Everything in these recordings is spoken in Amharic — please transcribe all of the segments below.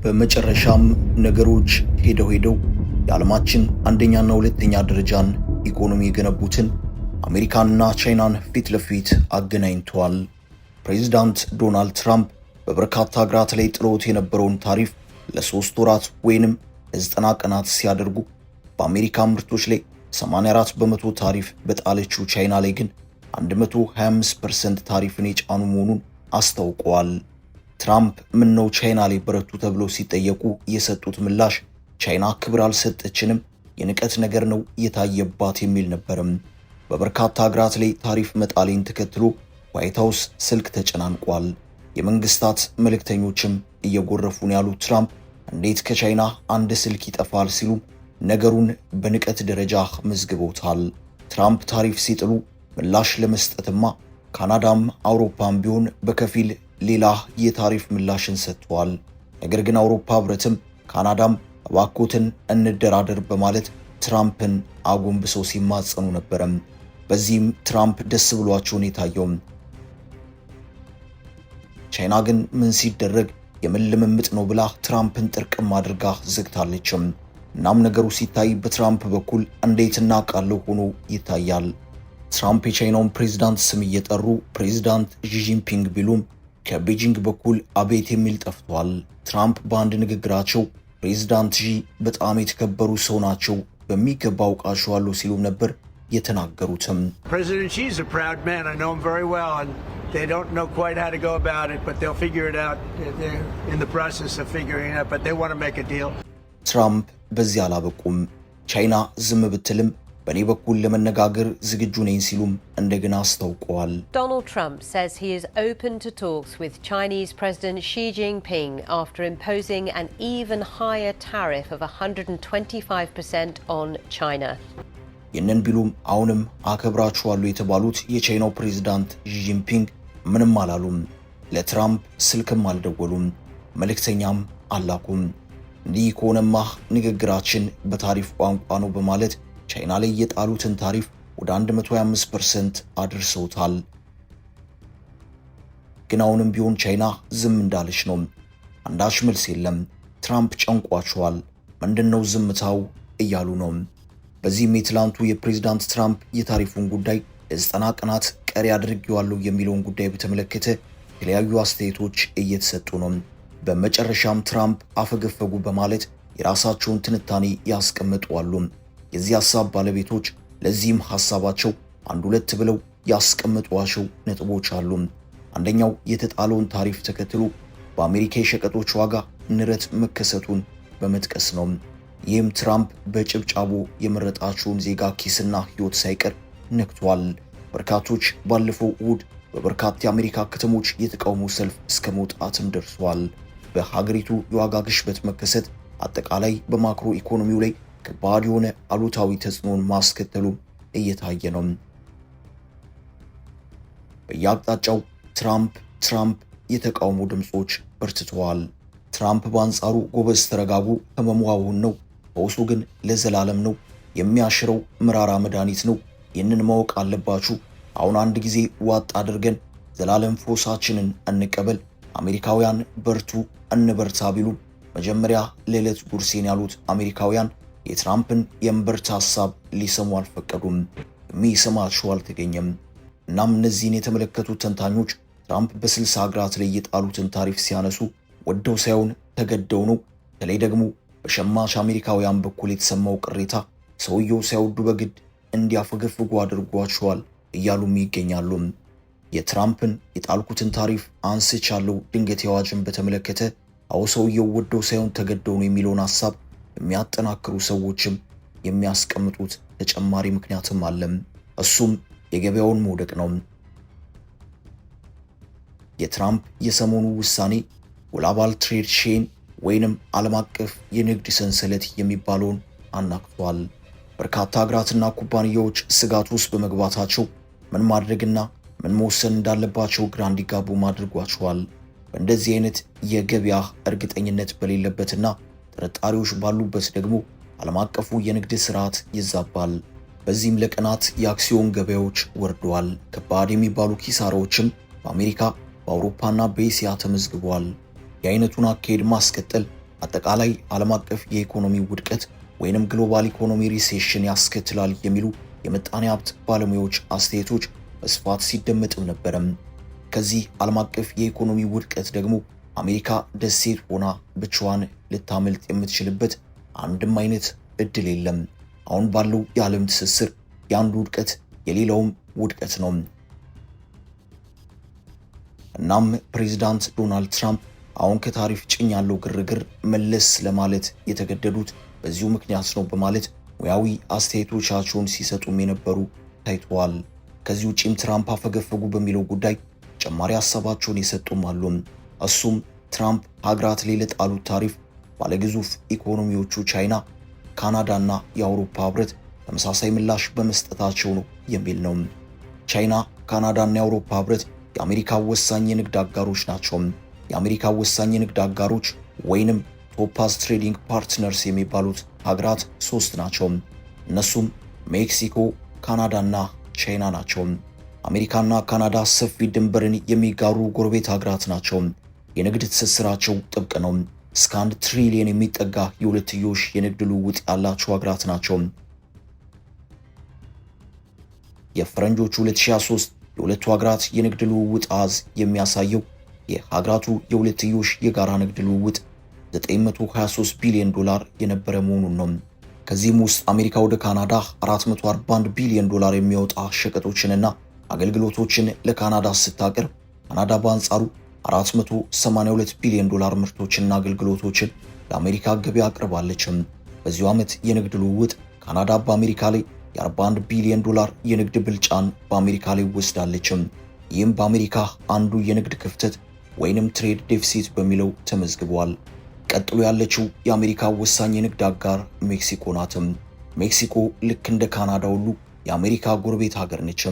በመጨረሻም ነገሮች ሄደው የዓለማችን አንደኛና ሁለተኛ ደረጃን ኢኮኖሚ የገነቡትን አሜሪካንና ቻይናን ፊት ለፊት አገናኝተዋል። ፕሬዝዳንት ዶናልድ ትራምፕ በበርካታ ሀገራት ላይ ጥሎት የነበረውን ታሪፍ ለ3 ወራት ወይንም ለ90 ቀናት ሲያደርጉ በአሜሪካ ምርቶች ላይ 84 በመቶ ታሪፍ በጣለችው ቻይና ላይ ግን 125% ታሪፍን የጫኑ መሆኑን አስታውቀዋል። ትራምፕ ምነው ቻይና ላይ በረቱ ተብለው ሲጠየቁ የሰጡት ምላሽ ቻይና ክብር አልሰጠችንም፣ የንቀት ነገር ነው የታየባት የሚል ነበርም። በበርካታ ሀገራት ላይ ታሪፍ መጣሌን ተከትሎ ዋይት ሃውስ ስልክ ተጨናንቋል። የመንግስታት መልእክተኞችም እየጎረፉን ያሉት ትራምፕ እንዴት ከቻይና አንድ ስልክ ይጠፋል ሲሉ ነገሩን በንቀት ደረጃ መዝግቦታል። ትራምፕ ታሪፍ ሲጥሉ ምላሽ ለመስጠትማ ካናዳም አውሮፓም ቢሆን በከፊል ሌላ የታሪፍ ምላሽን ሰጥቷል። ነገር ግን አውሮፓ ህብረትም ካናዳም እባክዎትን እንደራደር በማለት ትራምፕን አጎንብሰው ሲማጸኑ ነበረም። በዚህም ትራምፕ ደስ ብሏቸውን የታየው ቻይና ግን ምን ሲደረግ የምን ልምምጥ ነው ብላ ትራምፕን ጥርቅም አድርጋ ዘግታለችም። እናም ነገሩ ሲታይ በትራምፕ በኩል እንዴት እናውቃለሁ ሆኖ ይታያል። ትራምፕ የቻይናውን ፕሬዝዳንት ስም እየጠሩ ፕሬዝዳንት ዢ ጂንፒንግ ቢሉም ከቤጂንግ በኩል አቤት የሚል ጠፍቷል። ትራምፕ በአንድ ንግግራቸው ፕሬዝዳንት ዢ በጣም የተከበሩ ሰው ናቸው፣ በሚገባ አውቃቸዋለሁ ሲሉም ነበር የተናገሩትም። President Xi is a proud man. I know him very well, and they don't know quite how to go about it, but they'll figure it out. They're in the process of figuring it out, but they want to make a deal. ትራምፕ በዚህ አላበቁም። ቻይና ዝም ብትልም በኔ በኩል ለመነጋገር ዝግጁ ነኝ ሲሉም እንደገና አስታውቀዋል። Donald Trump says he is open to talks with Chinese President Xi Jinping after imposing an even higher tariff of 125% on China. ይህንን ቢሉም አሁንም አከብራቸዋለሁ የተባሉት የቻይናው ፕሬዝዳንት ዢ ጂንፒንግ ምንም አላሉም። ለትራምፕ ስልክም አልደወሉም፣ መልእክተኛም አላኩም። እንዲህ ከሆነማ ንግግራችን በታሪፍ ቋንቋ ነው በማለት ቻይና ላይ የጣሉትን ታሪፍ ወደ 125% አድርሰውታል። ግን አሁንም ቢሆን ቻይና ዝም እንዳለች ነው። አንዳች መልስ የለም። ትራምፕ ጨንቋቸዋል። ምንድነው ዝምታው እያሉ ነው። በዚህም የትላንቱ የፕሬዝዳንት ትራምፕ የታሪፉን ጉዳይ ለ90 ቀናት ቀሪ አድርጌዋለሁ የሚለውን ጉዳይ በተመለከተ የተለያዩ አስተያየቶች እየተሰጡ ነው። በመጨረሻም ትራምፕ አፈገፈጉ በማለት የራሳቸውን ትንታኔ ያስቀምጣሉ። የዚህ ሐሳብ ባለቤቶች ለዚህም ሐሳባቸው አንድ ሁለት ብለው ያስቀምጧቸው ነጥቦች አሉ። አንደኛው የተጣለውን ታሪፍ ተከትሎ በአሜሪካ የሸቀጦች ዋጋ ንረት መከሰቱን በመጥቀስ ነው። ይህም ትራምፕ በጭብጫቦ የመረጣቸውን ዜጋ ኪስና ሕይወት ሳይቀር ነክቷል። በርካቶች ባለፈው እሁድ በበርካታ የአሜሪካ ከተሞች የተቃውሞ ሰልፍ እስከ መውጣትም ደርሷል። በሀገሪቱ የዋጋ ግሽበት መከሰት አጠቃላይ በማክሮ ኢኮኖሚው ላይ ከባድ የሆነ አሉታዊ ተጽዕኖን ማስከተሉ እየታየ ነው። በየአቅጣጫው ትራምፕ የተቃውሞ ድምጾች በርትተዋል። ትራምፕ በአንጻሩ ጎበዝ ተረጋጉ፣ ህመሙ አሁን ነው፣ ፈውሱ ግን ለዘላለም ነው፣ የሚያሽረው መራራ መድኃኒት ነው፣ ይህንን ማወቅ አለባችሁ፣ አሁን አንድ ጊዜ ዋጥ አድርገን ዘላለም ፎሳችንን እንቀበል፣ አሜሪካውያን በርቱ እንበርታ ቢሉ መጀመሪያ ለዕለት ጉርሴን ያሉት አሜሪካውያን የትራምፕን የእምብርት ሐሳብ ሊሰሙ አልፈቀዱም። የሚሰማቸው አልተገኘም። እናም እነዚህን የተመለከቱት ተንታኞች ትራምፕ በ60 ሀገራት ላይ የጣሉትን ታሪፍ ሲያነሱ ወደው ሳይሆን ተገደው ነው። በተለይ ደግሞ በሸማች አሜሪካውያን በኩል የተሰማው ቅሬታ ሰውየው ሳይወዱ በግድ እንዲያፈገፍጉ አድርጓቸዋል እያሉም ይገኛሉ። የትራምፕን የጣልኩትን ታሪፍ አንስቻለሁ ድንገት የዋጅን በተመለከተ አው ሰውየው ወደው ሳይሆን ተገደው ነው የሚለውን ሐሳብ የሚያጠናክሩ ሰዎችም የሚያስቀምጡት ተጨማሪ ምክንያትም አለም። እሱም የገበያውን መውደቅ ነው። የትራምፕ የሰሞኑ ውሳኔ ግሎባል ትሬድ ቼን ወይንም ዓለም አቀፍ የንግድ ሰንሰለት የሚባለውን አናክቷል። በርካታ ሀገራትና ኩባንያዎች ስጋት ውስጥ በመግባታቸው ምን ማድረግና ምን መወሰን እንዳለባቸው ግራ እንዲጋቡ ማድረጓቸዋል። በእንደዚህ አይነት የገበያ እርግጠኝነት በሌለበትና ጥርጣሬዎች ባሉበት ደግሞ ዓለም አቀፉ የንግድ ስርዓት ይዛባል። በዚህም ለቀናት የአክሲዮን ገበያዎች ወርደዋል። ከባድ የሚባሉ ኪሳራዎችም በአሜሪካ በአውሮፓና በእስያ ተመዝግበዋል። የአይነቱን አካሄድ ማስቀጠል አጠቃላይ ዓለም አቀፍ የኢኮኖሚ ውድቀት ወይንም ግሎባል ኢኮኖሚ ሪሴሽን ያስከትላል የሚሉ የምጣኔ ሀብት ባለሙያዎች አስተያየቶች በስፋት ሲደመጥም ነበረም። ከዚህ ዓለም አቀፍ የኢኮኖሚ ውድቀት ደግሞ አሜሪካ ደሴት ሆና ብቻዋን ልታመልጥ የምትችልበት አንድም አይነት እድል የለም። አሁን ባለው የዓለም ትስስር የአንዱ ውድቀት የሌላውም ውድቀት ነው። እናም ፕሬዚዳንት ዶናልድ ትራምፕ አሁን ከታሪፍ ጭኝ ያለው ግርግር መለስ ለማለት የተገደዱት በዚሁ ምክንያት ነው በማለት ሙያዊ አስተያየቶቻቸውን ሲሰጡም የነበሩ ታይተዋል። ከዚህ ውጪም ትራምፕ አፈገፈጉ በሚለው ጉዳይ ተጨማሪ ሀሳባቸውን የሰጡም አሉ። እሱም ትራምፕ ሀገራት ላይ ለጣሉት ታሪፍ ባለግዙፍ ኢኮኖሚዎቹ ቻይና፣ ካናዳና የአውሮፓ ህብረት ተመሳሳይ ምላሽ በመስጠታቸው ነው የሚል ነው። ቻይና፣ ካናዳና የአውሮፓ ህብረት የአሜሪካ ወሳኝ የንግድ አጋሮች ናቸው። የአሜሪካ ወሳኝ የንግድ አጋሮች ወይንም ቶፓዝ ትሬዲንግ ፓርትነርስ የሚባሉት ሀገራት 3 ናቸው። እነሱም ሜክሲኮ፣ ካናዳና ቻይና ናቸው። አሜሪካና ካናዳ ሰፊ ድንበርን የሚጋሩ ጎረቤት ሀገራት ናቸው። የንግድ ትስስራቸው ጥብቅ ነው። እስከ 1 ትሪሊየን የሚጠጋ የሁለትዮሽ የንግድ ልውውጥ ያላቸው ሀገራት ናቸው። የፈረንጆቹ 2023 የሁለቱ ሀገራት የንግድ ልውውጥ አሃዝ የሚያሳየው የሀገራቱ የሁለትዮሽ የጋራ ንግድ ልውውጥ 923 ቢሊዮን ዶላር የነበረ መሆኑን ነው። ከዚህም ውስጥ አሜሪካ ወደ ካናዳ 441 ቢሊዮን ዶላር የሚወጣ ሸቀጦችንና አገልግሎቶችን ለካናዳ ስታቀርብ፣ ካናዳ በአንጻሩ 482 ቢሊዮን ዶላር ምርቶችንና አገልግሎቶችን ለአሜሪካ ገበያ አቅርባለች። በዚሁ ዓመት የንግድ ልውውጥ ካናዳ በአሜሪካ ላይ የ41 ቢሊዮን ዶላር የንግድ ብልጫን በአሜሪካ ላይ ወስዳለች። ይህም በአሜሪካ አንዱ የንግድ ክፍተት ወይንም ትሬድ ዴፊሲት በሚለው ተመዝግቧል። ቀጥሎ ያለችው የአሜሪካ ወሳኝ የንግድ አጋር ሜክሲኮ ናት። ሜክሲኮ ልክ እንደ ካናዳ ሁሉ የአሜሪካ ጎረቤት ሀገር ነች።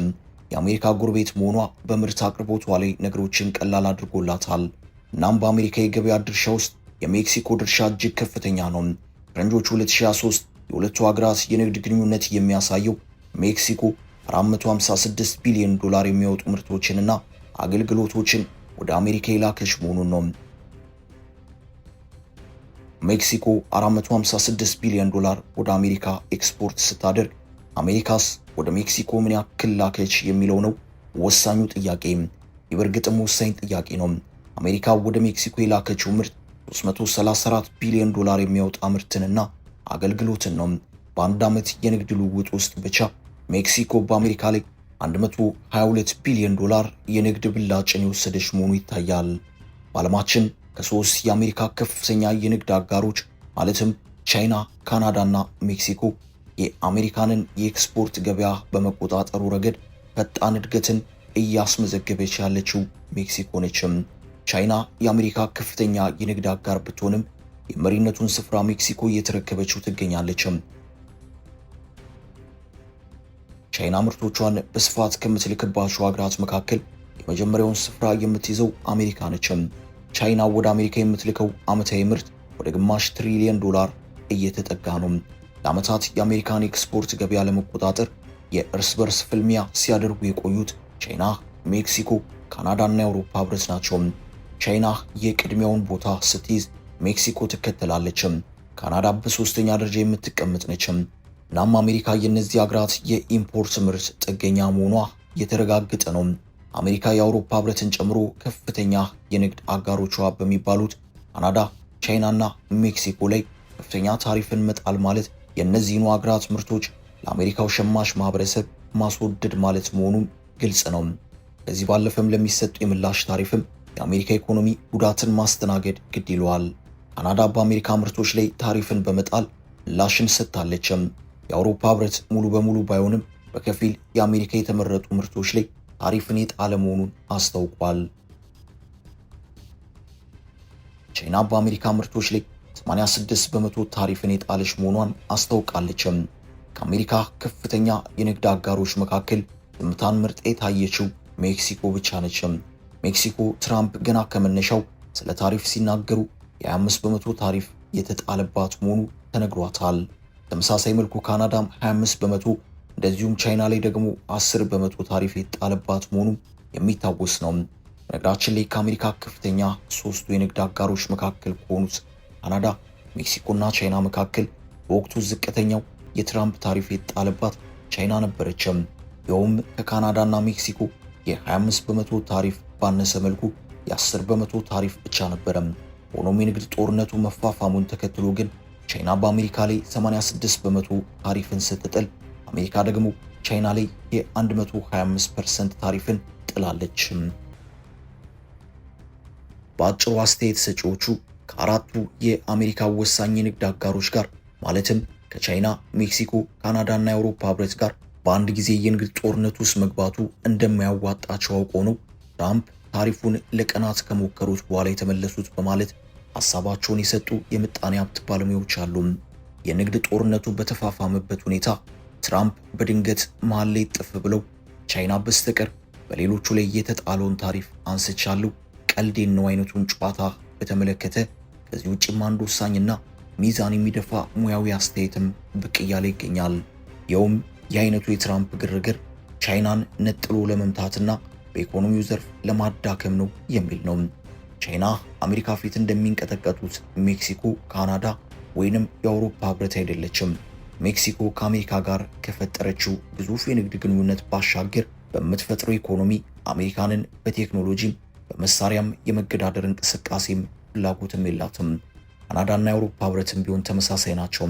የአሜሪካ ጎረቤት መሆኗ በምርት አቅርቦቷ ላይ ነገሮችን ቀላል አድርጎላታል። እናም በአሜሪካ የገበያ ድርሻ ውስጥ የሜክሲኮ ድርሻ እጅግ ከፍተኛ ነው። ፈረንጆቹ 2023 የሁለቱ ሀገራት የንግድ ግንኙነት የሚያሳየው ሜክሲኮ 456 ቢሊዮን ዶላር የሚወጡ ምርቶችንና አገልግሎቶችን ወደ አሜሪካ የላከች መሆኑን ነው። ሜክሲኮ 456 ቢሊዮን ዶላር ወደ አሜሪካ ኤክስፖርት ስታደርግ አሜሪካስ ወደ ሜክሲኮ ምን ያክል ላከች የሚለው ነው ወሳኙ ጥያቄ። የበርግጥም ወሳኝ ጥያቄ ነው። አሜሪካ ወደ ሜክሲኮ የላከችው ምርት 334 ቢሊዮን ዶላር የሚያወጣ ምርትንና አገልግሎትን ነው። በአንድ ዓመት የንግድ ልውውጥ ውስጥ ብቻ ሜክሲኮ በአሜሪካ ላይ 122 ቢሊዮን ዶላር የንግድ ብላጭን የወሰደች መሆኑ ይታያል። በዓለማችን ከ3 የአሜሪካ ከፍተኛ የንግድ አጋሮች ማለትም ቻይና፣ ካናዳና ሜክሲኮ የአሜሪካንን የኤክስፖርት ገበያ በመቆጣጠሩ ረገድ ፈጣን እድገትን እያስመዘገበች ያለችው ሜክሲኮ ነች። ቻይና የአሜሪካ ከፍተኛ የንግድ አጋር ብትሆንም የመሪነቱን ስፍራ ሜክሲኮ እየተረከበችው ትገኛለች። ቻይና ምርቶቿን በስፋት ከምትልክባቸው ሀገራት መካከል የመጀመሪያውን ስፍራ የምትይዘው አሜሪካ ነች። ቻይና ወደ አሜሪካ የምትልከው ዓመታዊ ምርት ወደ ግማሽ ትሪሊየን ዶላር እየተጠጋ ነው። ለዓመታት የአሜሪካን ኤክስፖርት ገበያ ለመቆጣጠር የእርስ በርስ ፍልሚያ ሲያደርጉ የቆዩት ቻይና፣ ሜክሲኮ፣ ካናዳና የአውሮፓ ህብረት ናቸው። ቻይና የቅድሚያውን ቦታ ስትይዝ ሜክሲኮ ትከተላለች። ካናዳ በሶስተኛ ደረጃ የምትቀመጥ ነች። እናም አሜሪካ የእነዚህ ሀገራት የኢምፖርት ምርት ጥገኛ መሆኗ የተረጋገጠ ነው። አሜሪካ የአውሮፓ ህብረትን ጨምሮ ከፍተኛ የንግድ አጋሮቿ በሚባሉት ካናዳ፣ ቻይናና ሜክሲኮ ላይ ከፍተኛ ታሪፍን መጣል ማለት የእነዚህኑ ሀገራት ምርቶች ለአሜሪካው ሸማች ማህበረሰብ ማስወደድ ማለት መሆኑም ግልጽ ነው። ከዚህ ባለፈም ለሚሰጡ የምላሽ ታሪፍም የአሜሪካ ኢኮኖሚ ጉዳትን ማስተናገድ ግድ ይለዋል። ካናዳ በአሜሪካ ምርቶች ላይ ታሪፍን በመጣል ምላሽን ሰጥታለች። የአውሮፓ ህብረት ሙሉ በሙሉ ባይሆንም በከፊል የአሜሪካ የተመረጡ ምርቶች ላይ ታሪፍን የጣለ መሆኑን አስታውቋል። ቻይና በአሜሪካ ምርቶች ላይ 86 በመቶ ታሪፍን የጣለች መሆኗን አስታውቃለች። ከአሜሪካ ከፍተኛ የንግድ አጋሮች መካከል ዝምታን ምርጥ የታየችው ሜክሲኮ ብቻ ነች። ሜክሲኮ ትራምፕ ገና ከመነሻው ስለ ታሪፍ ሲናገሩ የ25 በመቶ ታሪፍ የተጣለባት መሆኑ ተነግሯታል። ተመሳሳይ መልኩ ካናዳም 25 በመቶ እንደዚሁም ቻይና ላይ ደግሞ 10 በመቶ ታሪፍ የተጣለባት መሆኑ የሚታወስ ነው። በነገራችን ላይ ከአሜሪካ ከፍተኛ 3ቱ የንግድ አጋሮች መካከል ከሆኑት ካናዳ፣ ሜክሲኮና ቻይና መካከል በወቅቱ ዝቅተኛው የትራምፕ ታሪፍ የተጣለባት ቻይና ነበረችም። ይኸውም ከካናዳና ሜክሲኮ የ25 በመቶ ታሪፍ ባነሰ መልኩ የ10 በመቶ ታሪፍ ብቻ ነበረም። ሆኖም የንግድ ጦርነቱ መፋፋሙን ተከትሎ ግን ቻይና በአሜሪካ ላይ 86 በመቶ ታሪፍን ስትጥል፣ አሜሪካ ደግሞ ቻይና ላይ የ125% ታሪፍን ጥላለች። በአጭሩ አስተያየት ሰጪዎቹ ከአራቱ የአሜሪካ ወሳኝ የንግድ አጋሮች ጋር ማለትም ከቻይና፣ ሜክሲኮ፣ ካናዳና የአውሮፓ ህብረት ጋር በአንድ ጊዜ የንግድ ጦርነት ውስጥ መግባቱ እንደማያዋጣቸው አውቀው ነው ትራምፕ ታሪፉን ለቀናት ከሞከሩት በኋላ የተመለሱት በማለት ሐሳባቸውን የሰጡ የምጣኔ ሀብት ባለሙያዎች አሉ። የንግድ ጦርነቱ በተፋፋመበት ሁኔታ ትራምፕ በድንገት መሃል ላይ ጥፍ ብለው ቻይና በስተቀር በሌሎቹ ላይ የተጣለውን ታሪፍ አንስቻለሁ፣ ቀልዴን ነው አይነቱን ጨዋታ በተመለከተ ከዚህ ውጭም አንድ ወሳኝና ሚዛን የሚደፋ ሙያዊ አስተያየትም ብቅ እያለ ይገኛል። ይኸውም የአይነቱ የትራምፕ ግርግር ቻይናን ነጥሎ ለመምታትና በኢኮኖሚው ዘርፍ ለማዳከም ነው የሚል ነው። ቻይና አሜሪካ ፊት እንደሚንቀጠቀጡት ሜክሲኮ፣ ካናዳ ወይንም የአውሮፓ ህብረት አይደለችም። ሜክሲኮ ከአሜሪካ ጋር ከፈጠረችው ግዙፍ የንግድ ግንኙነት ባሻገር በምትፈጥረው ኢኮኖሚ አሜሪካንን በቴክኖሎጂም በመሳሪያም የመገዳደር እንቅስቃሴም ፍላጎትም የላትም። ካናዳና የአውሮፓ ህብረትም ቢሆን ተመሳሳይ ናቸው።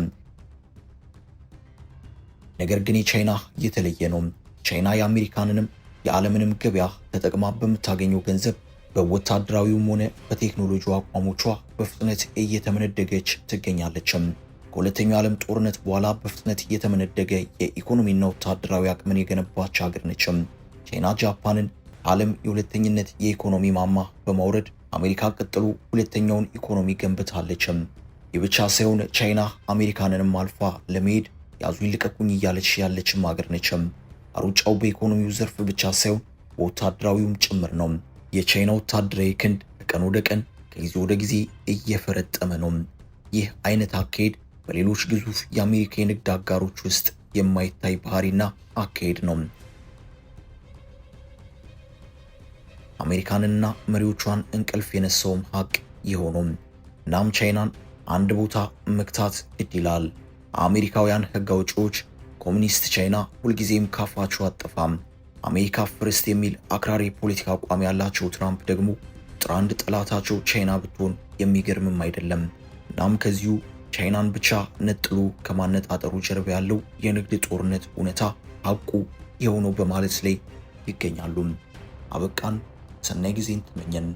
ነገር ግን የቻይና የተለየ ነው። ቻይና የአሜሪካንንም የዓለምንም ገበያ ተጠቅማ በምታገኘው ገንዘብ በወታደራዊውም ሆነ በቴክኖሎጂው አቋሞቿ በፍጥነት እየተመነደገች ትገኛለችም። ከሁለተኛው ዓለም ጦርነት በኋላ በፍጥነት እየተመነደገ የኢኮኖሚና ወታደራዊ አቅምን የገነባች ሀገር ነችም። ቻይና ጃፓንን ዓለም የሁለተኝነት የኢኮኖሚ ማማ በማውረድ አሜሪካ ቀጥሎ ሁለተኛውን ኢኮኖሚ ገንብታለችም። ይህ ብቻ ሳይሆን ቻይና አሜሪካንንም አልፋ ለመሄድ ያዙኝ ልቀቁኝ እያለች ያለችም ሀገር ነችም። ሩጫው በኢኮኖሚው ዘርፍ ብቻ ሳይሆን በወታደራዊውም ጭምር ነው። የቻይና ወታደራዊ ክንድ ከቀን ወደ ቀን ከጊዜ ወደ ጊዜ እየፈረጠመ ነው። ይህ አይነት አካሄድ በሌሎች ግዙፍ የአሜሪካ የንግድ አጋሮች ውስጥ የማይታይ ባህሪና አካሄድ ነው። አሜሪካንና መሪዎቿን እንቅልፍ የነሳውም ሀቅ የሆነው እናም ቻይናን አንድ ቦታ መክታት ግድ ይላል። አሜሪካውያን ህግ አውጪዎች ኮሙኒስት ቻይና ሁልጊዜም ካፋቸው አጠፋም አሜሪካ ፍርስት የሚል አክራሪ ፖለቲካ አቋም ያላቸው ትራምፕ ደግሞ ቁጥር አንድ ጠላታቸው ቻይና ብትሆን የሚገርምም አይደለም። እናም ከዚሁ ቻይናን ብቻ ነጥሎ ከማነጣጠሩ ጀርባ ያለው የንግድ ጦርነት እውነታ ሀቁ የሆነው በማለት ላይ ይገኛሉ። አበቃን። ሰናይ ጊዜን ተመኘን።